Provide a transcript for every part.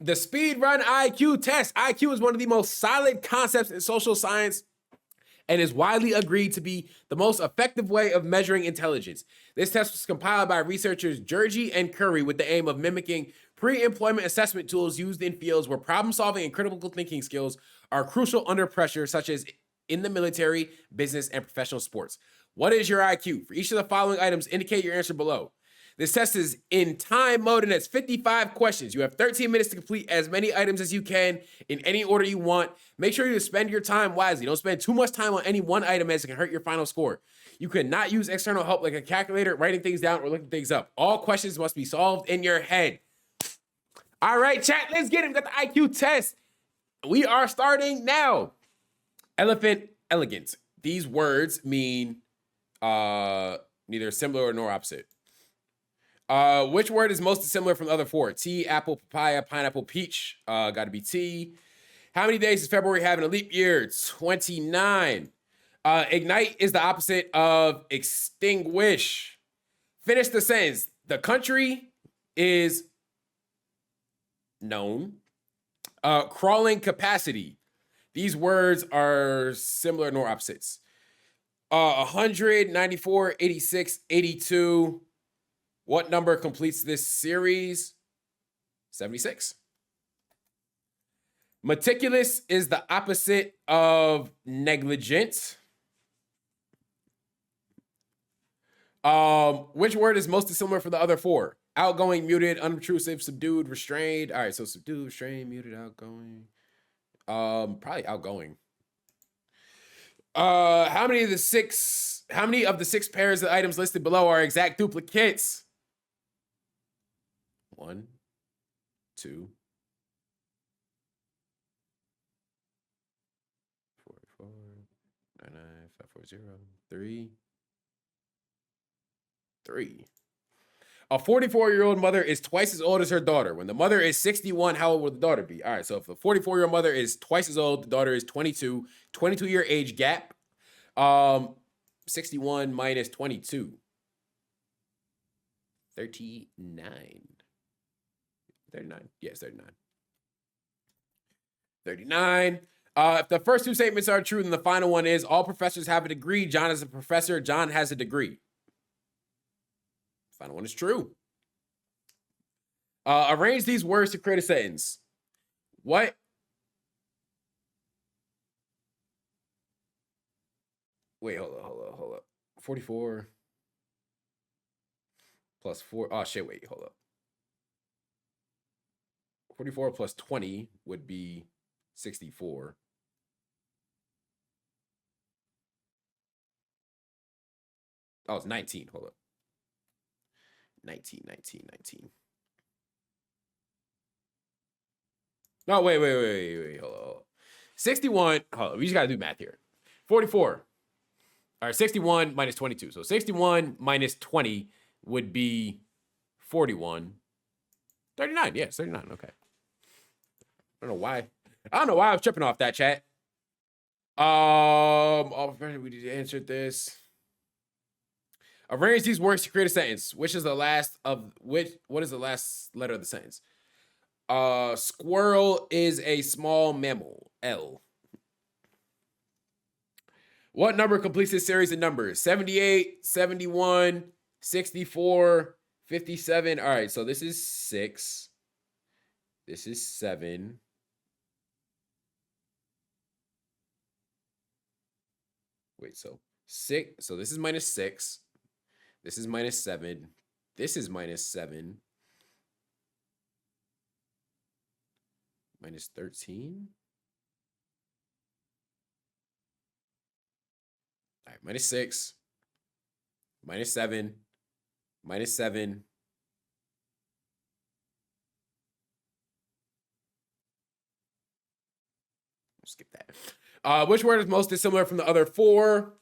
The speed run IQ test. IQ is one of the most solid concepts in social science and is widely agreed to be the most effective way of measuring intelligence. This test was compiled by researchers Georgi and Curry with the aim of mimicking pre-employment assessment tools used in fields where problem-solving and critical thinking skills are crucial under pressure, such as in the military, business, and professional sports. What is your IQ? For each of the following items, indicate your answer below. This test is in time mode and it's 55 questions. You have 13 minutes to complete as many items as you can in any order you want. Make sure you spend your time wisely. Don't spend too much time on any one item as it can hurt your final score. You cannot use external help like a calculator, writing things down, or looking things up. All questions must be solved in your head. All right, chat, let's get it. We got the IQ test. We are starting now. Elephant, elegant. These words mean neither similar nor opposite. Which word is most dissimilar from the other four? Tea, apple, papaya, pineapple, peach. Gotta be tea. How many days does February have in a leap year? 29. Ignite is the opposite of extinguish. Finish the sentence. The country is known. Crawling capacity. These words are similar nor opposites. 100, 94, 86, 82. What number completes this series? 76. Meticulous is the opposite of negligent. Which word is most dissimilar from the other four? Outgoing, muted, unobtrusive, subdued, restrained. All right, so subdued, restrained, muted, outgoing. Probably outgoing. How many of the six pairs of items listed below are exact duplicates? 1, 2, 4, 4, 9, 9, 5, 4, 0, 3. A 44-year-old mother is twice as old as her daughter. When the mother is 61, how old will the daughter be? All right, so if the 44-year-old mother is twice as old, the daughter is 22. 22-year age gap. 61 minus 22. 39. 39. Yes, 39. 39. If the first two statements are true, then the final one is all professors have a degree. John is a professor. John has a degree. Final one is true. Arrange these words to create a sentence. What? Wait, hold up. 44 plus 4. Oh, shit, wait, hold up. 44 plus 20 would be 64. Oh, it's 19. Hold up. 19. No, wait. Hold on. 61. Hold on. We just got to do math here. 44. All right, 61 minus 22. So 61 minus 20 would be 41. 39. Yeah, 39. Okay. I don't know why I was tripping off that, chat. We answered this. Arrange these words to create a sentence. What is the last letter of the sentence? Squirrel is a small mammal. L. What number completes this series of numbers? 78, 71, 64, 57. All right, so this is 6. This is 7. Wait, so 6. So this is minus 6. This is minus 7. This is minus 7. Minus 13. All right, minus 6. Minus 7. Minus 7. Skip that. Which word is most dissimilar from the other four?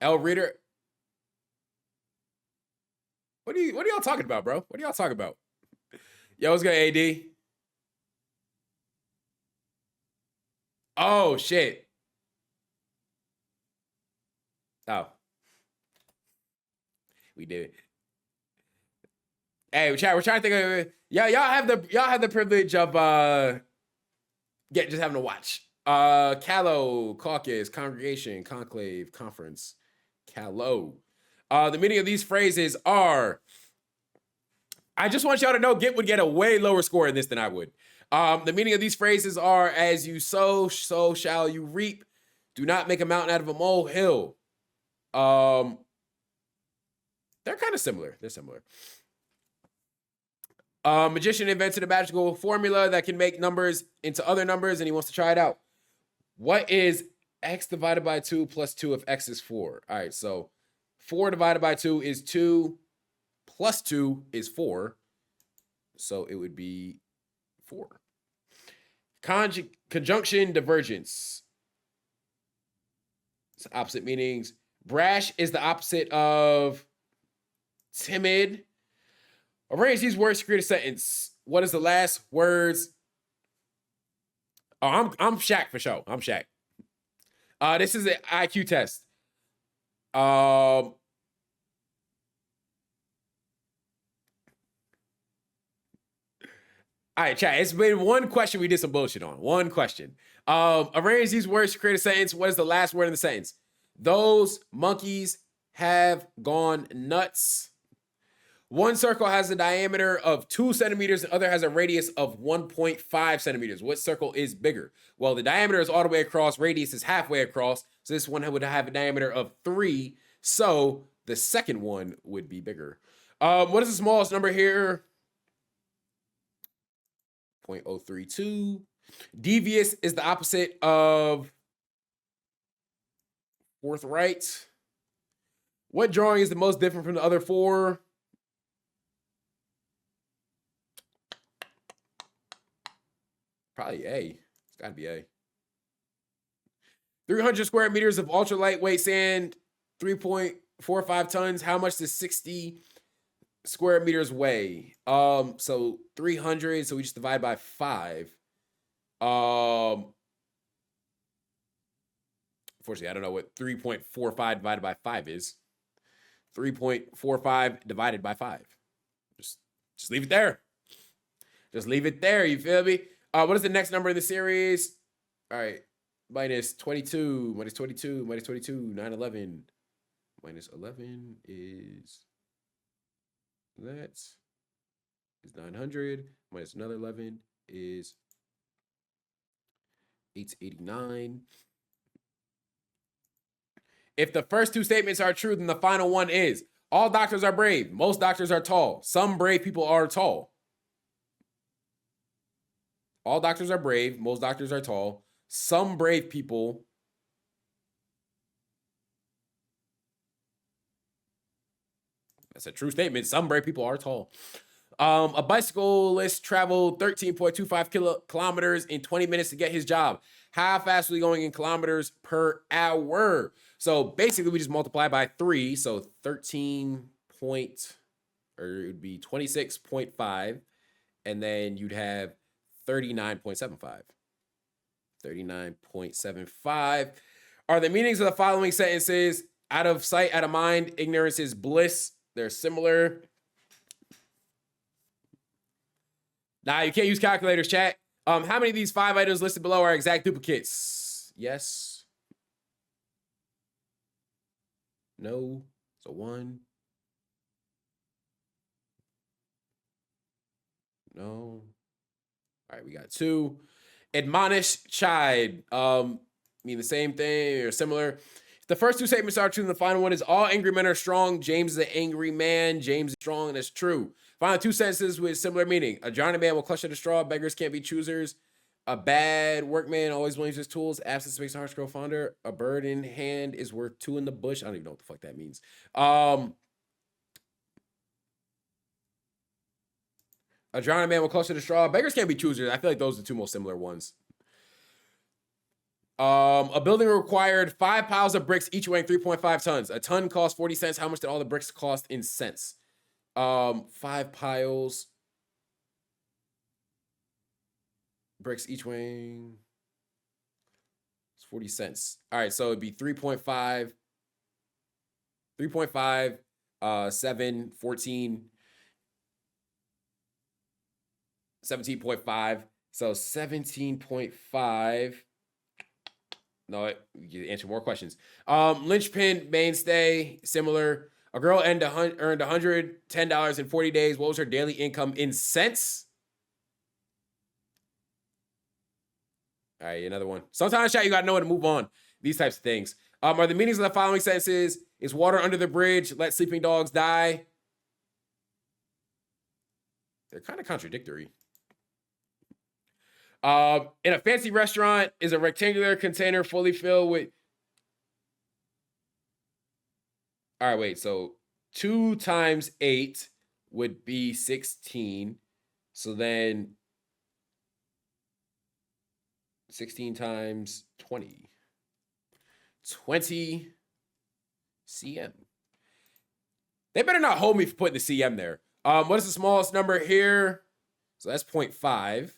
L Reader. What are y'all talking about, bro? What are y'all talking about? Yo, what's good, AD? Oh, shit. Oh. We did it. Hey, chat, we're trying to think of y'all have the privilege of just having to watch. Callow, caucus, congregation, conclave, conference, callow. The meaning of these phrases are, I just want y'all to know Git would get a way lower score in this than I would. The meaning of these phrases are, as you sow, so shall you reap. Do not make a mountain out of a molehill. They're kind of similar. They're similar. Magician invented a magical formula that can make numbers into other numbers, and he wants to try it out. What is x divided by 2 plus 2 if x is 4? All right, so 4 divided by 2 is 2 plus 2 is 4. So it would be 4. Conjunction divergence. It's opposite meanings. Brash is the opposite of timid. Arrange these words to create a sentence. What is the last words? Oh, I'm Shaq for sure. I'm Shaq. This is an IQ test. All right, chat. It's been one question we did some bullshit on. One question. Arrange these words to create a sentence. What is the last word in the sentence? Those monkeys have gone nuts. One circle has a diameter of 2 centimeters, the other has a radius of 1.5 centimeters. What circle is bigger? Well, the diameter is all the way across, radius is halfway across, so this one would have a diameter of 3, so the second one would be bigger. What is the smallest number here? 0.032. Devious is the opposite of forthright. What drawing is the most different from the other 4? Probably A. It's got to be A. 300 square meters of ultra lightweight sand, 3.45 tons. How much does 60 square meters weigh? So 300. So we just divide by 5. Unfortunately, I don't know what 3.45 divided by 5 is. 3.45 divided by 5. Just leave it there. Just leave it there. You feel me? What is the next number in the series? All right. Minus 22, minus 22, minus 22, 911. Minus 11 is that is 900. Minus another 11 is 889. If the first 2 statements are true, then the final one is, all doctors are brave. Most doctors are tall. Some brave people are tall. All doctors are brave. Most doctors are tall. Some brave people that's a true statement. Some brave people are tall. A bicyclist traveled 13.25 kilometers in 20 minutes to get his job. How fast was he going in kilometers per hour? So basically, we just multiply by 3. So 13 point, or it would be 26.5. And then you'd have 39.75. 39.75. Are the meanings of the following sentences out of sight, out of mind? Ignorance is bliss. They're similar. Now, you can't use calculators, chat. How many of these 5 items listed below are exact duplicates? Yes. No. So 1. No. All right, we got 2. Admonish, chide. Mean the same thing or similar. If the first 2 statements are true, and the final one is all angry men are strong. James is an angry man. James is strong, and that's true. Final 2 sentences with similar meaning. A drowning man will clutch at a straw. Beggars can't be choosers. A bad workman always blames his tools. Absence makes the heart grow fonder. A bird in hand is worth 2 in the bush. I don't even know what the fuck that means. A drowning man will clutch at a straw. Beggars can't be choosers. I feel like those are the 2 most similar ones. A building required 5 piles of bricks, each weighing 3.5 tons. A ton cost 40 cents. How much did all the bricks cost in cents? 5 piles. Bricks each weighing 40 cents. All right, so it'd be 3.5, 7, 14. 17.5. So 17.5. No, you answer more questions. Linchpin mainstay, similar. A girl earned $110 in 40 days. What was her daily income in cents? All right, another one. Sometimes, chat, you got to know when to move on. These types of things. Are the meanings of the following sentences? Is water under the bridge? Let sleeping dogs die. They're kind of contradictory. In a fancy restaurant, is a rectangular container fully filled with... All right, wait. So 2 times 8 would be 16. So then 16 times 20. 20 cm. They better not hold me for putting the cm there. What is the smallest number here? So that's 0.5.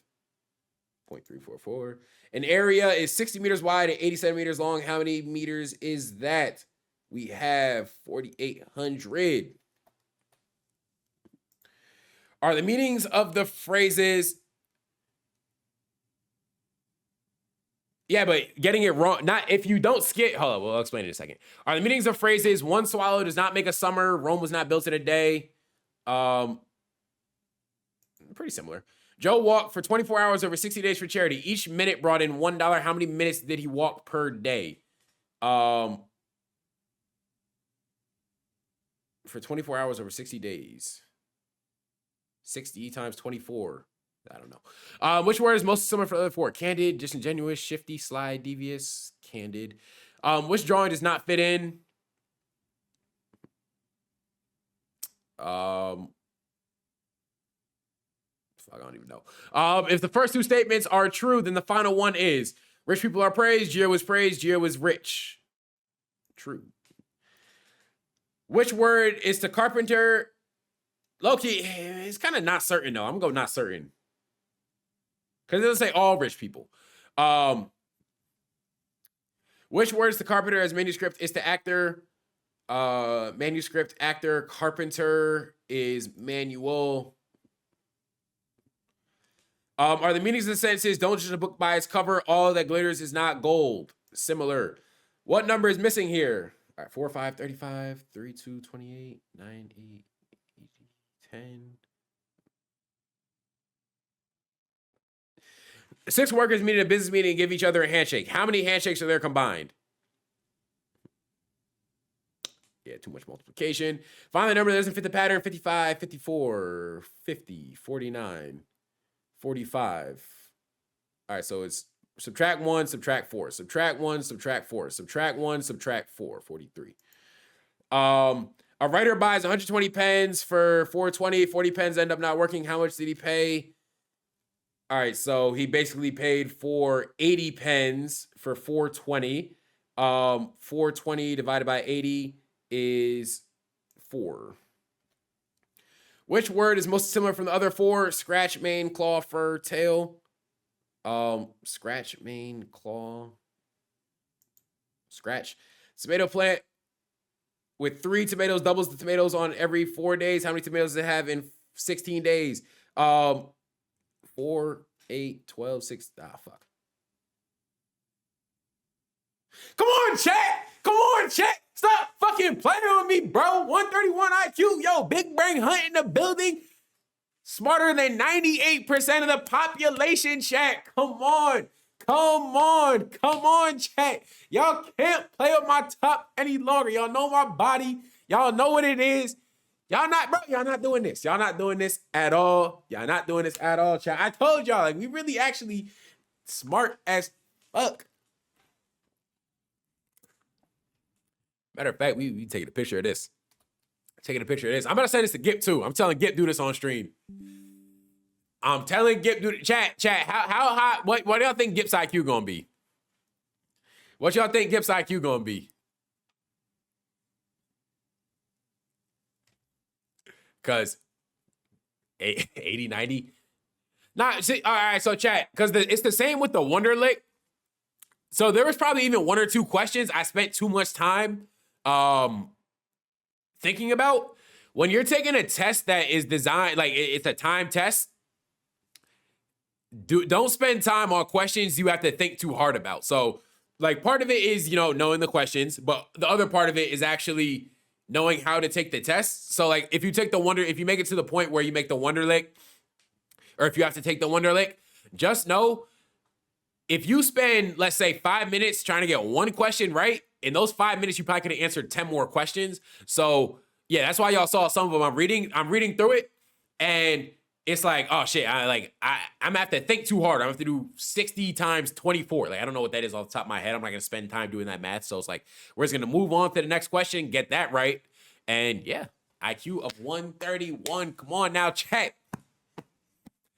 0.344. An area is 60 meters wide and 80 centimeters long. How many meters is that? We have 4,800. Are the meanings of the phrases... Yeah, but getting it wrong, not if you don't skip, hold on, we'll explain it in a second. Are the meanings of phrases, one swallow does not make a summer, Rome was not built in a day? Pretty similar. Joe walked for 24 hours over 60 days for charity. Each minute brought in $1. How many minutes did he walk per day? For 24 hours over 60 days. 60 times 24. I don't know. Which word is most similar for the other four? Candid, disingenuous, shifty, sly, devious, candid. Which drawing does not fit in? I don't even know. If the first two statements are true, then the final one is rich people are praised. Gio was praised. Gio was rich. True. Which word is to carpenter? Loki, it's kind of not certain though. I'm gonna go not certain. Because it doesn't say all rich people. Which word is to carpenter as manuscript is to actor? Manuscript, actor, carpenter is manual. Are the meanings of the sentences, don't judge a book by its cover, all that glitters is not gold? Similar. What number is missing here? All right, 4, 5, 35, 3, 2, 28, 9, 8, 10. 6 workers meet at a business meeting and give each other a handshake. How many handshakes are there combined? Yeah, too much multiplication. Find the number that doesn't fit the pattern. 55, 54, 50, 49, 45. All right, so it's subtract 1, subtract 4. Subtract 1, subtract 4. Subtract 1, subtract 4. 43. A writer buys 120 pens for 420. 40 pens end up not working. How much did he pay? All right, so he basically paid for 80 pens for 420. 420 divided by 80 is 4. Which word is most similar from the other 4? Scratch, mane, claw, fur, tail. Scratch, mane, claw. Scratch. Tomato plant with 3 tomatoes doubles the tomatoes on every 4 days. How many tomatoes does it have in 16 days? 4, 8, 12, 6. Fuck. Come on, chat. Come on, chat. Stop fucking playing with me, bro. 131 IQ. Yo, big brain hunt in the building. Smarter than 98% of the population, chat. Come on. Come on. Come on, chat. Y'all can't play with my top any longer. Y'all know my body. Y'all know what it is. Y'all not, bro, y'all not doing this. Y'all not doing this at all. Y'all not doing this at all, chat. I told y'all, like, we really actually smart as fuck. Matter of fact, we taking a picture of this. Taking a picture of this. I'm gonna send this to Gip too. I'm telling Gip do this on stream. I'm telling Gip do chat. How high? What do y'all think Gip's IQ gonna be? What y'all think Gip's IQ gonna be? Cause 80, 90. Nah, see, all right, so chat, because it's the same with the Wonderlic. So there was probably even 1 or 2 questions I spent too much time thinking about. When you're taking a test that is designed, like it's a time test, don't spend time on questions you have to think too hard about. So like part of it is, knowing the questions, but the other part of it is actually knowing how to take the test. So like if you make it to the point where you make the Wonderlic, or if you have to take the Wonderlic, just know if you spend, let's say, 5 minutes trying to get one question right, in those 5 minutes, you probably could have answered 10 more questions. So yeah, that's why y'all saw some of them. I'm reading through it, and it's like, oh shit, I'm gonna have to think too hard. I'm gonna have to do 60 times 24. Like, I don't know what that is off the top of my head. I'm not gonna spend time doing that math. So it's like, we're just gonna move on to the next question, get that right. And yeah, IQ of 131. Come on now, chat.